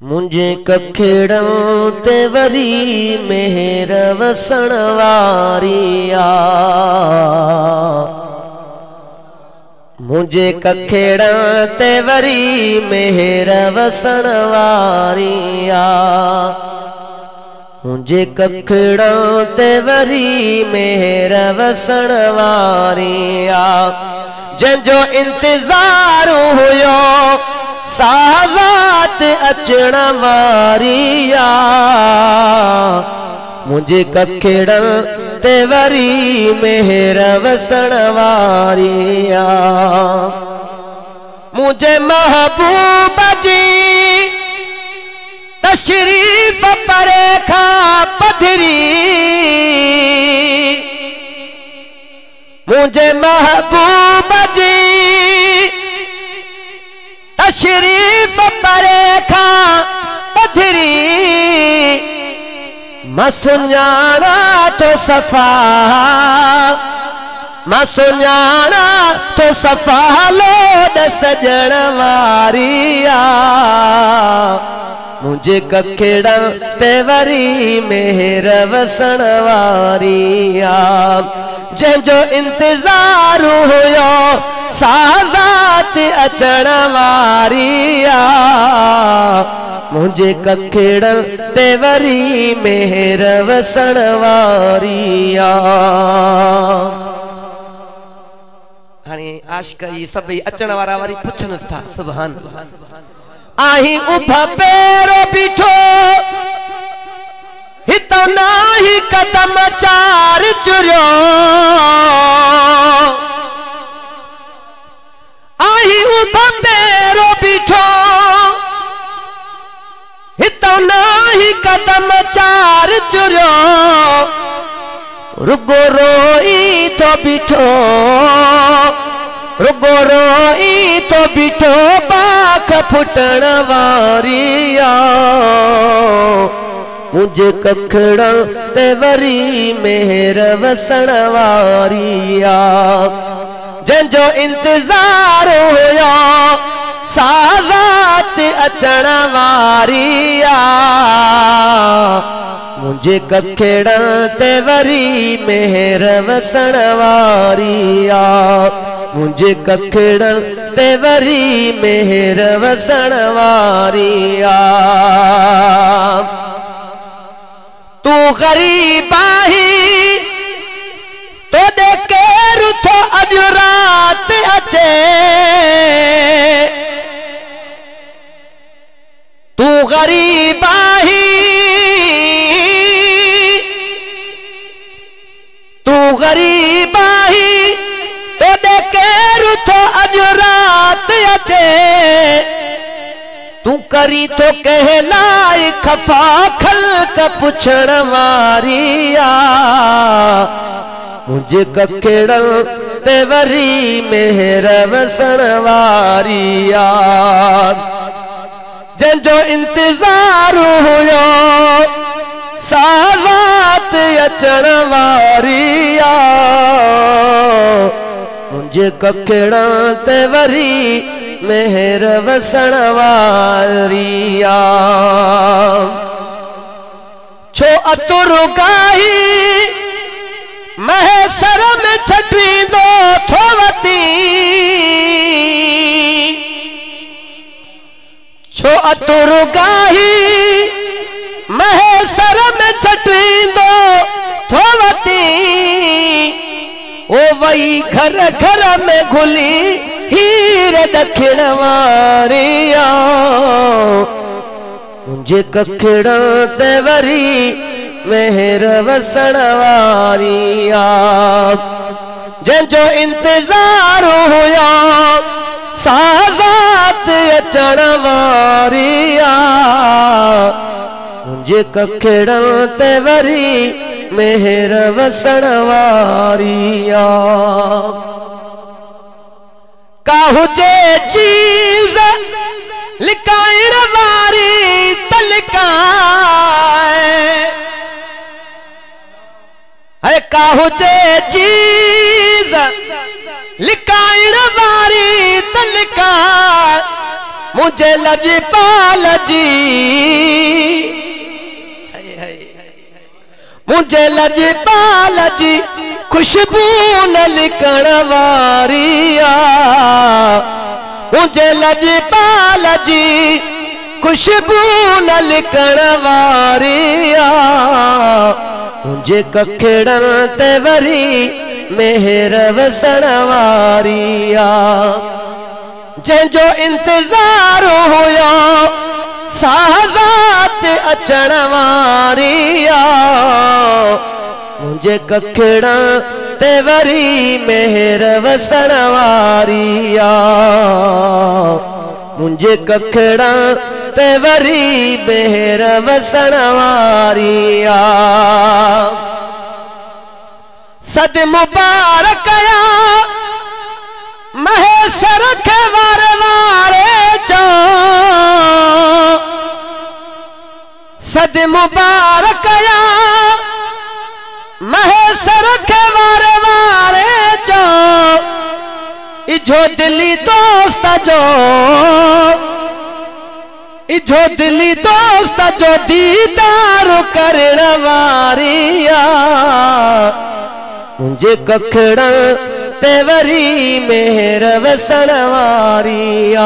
मुझे कखेड़न ते वरी मेहर वसण वारिया, मुझे कखेड़न ते वरी मेहर वसण वारिया, मुझे कखेड़न ते वरी मेहर वसण वारिया। जंजो इंतजार हुयो साज़ात अचण वारिया, मुझे कखेड़न ते वरी मेहर वसण वारिया। मुझे महबूब जी तशरीफ परे खा पधरी, मुझे महबूब जी तशरीफ परे खा पधरी, मां सुञाणा तो सफ़ा, मां सुञाणा तो सफ़ा लोड सजण वारिया, मुझे कखेड़न ते वरी मेहर वसण वारिया। जंजो इंतजार हुयो साज़ात अचण वारिया, मुझे कखेड़न ते वरी मेहर वसण वारिया। हाणे आशिक ये सभई अचण वारा वरी पुछन था सुभान आही उभ पेरो बीठो हितो नाही कदम चार चुरियो, आही उभ पेरो बीठो हितो नाही कदम चार चुरियो, रुगो रोई तो बीठो, रुगो रोई तो बीठो पाख फुटण वारिया, मुझे कखेड़न ते वरी मेहर वसण वारिया। जंजो इंतजार हुयो साज़ात अचण वारिया, मुझे कखेड़न ते वरी मेहर वसण वारिया, मुझे कखेड़न ते वरी मेहर वसण वारिया। तू गरीब आही तो दे केरु थो अॼु रात अचे, तू गरीब आही, तू गरीब आही तो दे केरु थो अॼु रात अचे, तू करी तो कहलाई खफा खल्क पुछण वारिया, मुझे कखेड़न ते वरी मेहर वसण वारिया। जंजो इंतजार हुयो साज़ात अचण वारिया, मुझे कखेड़न ते वरी मेहर वसण वारिया। छो अतुर गाही महसर में छटवींदो थो वती, छो अतुर गाही महसर में छटवींदो थो वती, ओ वही घर घर में घुली हीर दखिण वारिया, मुझे कखेड़न ते वरी मेहर वसण वारिया। जंजो इंतजार हुयो साज़ात अचण वारिया, मुझे कखेड़न ते वरी मेहर वसण वारिया। काहुजे चीज लिकाइण वारी तलिकाए, है काहुजे चीज लिकाइण वारी तलिका मुझे लजपाल जी, मुझे लजपाल जी खुशबू न लिकण वारी आ, मुझे लजपाल जी खुशबू न लिकण वारी आ, मुझे कखड़न ते वरी मेहर वसण वारी आ, जंहिंजो इंतजार हुयो साहज़ात अचण वारी आ, मुझे कखड़ा ते वरी मेहर वसण वारी आ, मुझे कखड़ा ते वरी मेहर वसण वारी आ। सद मुबारक या महेश्वर के वारे वारे जो, सद मुबारक या महेश्वर के वारे वारे जो, इजो दिली दोस्त जो, इजो दिली दोस्त जो दीदार करण वारी आ, मुझे कखड़ा ते वरी मेहर वसण वारी आ।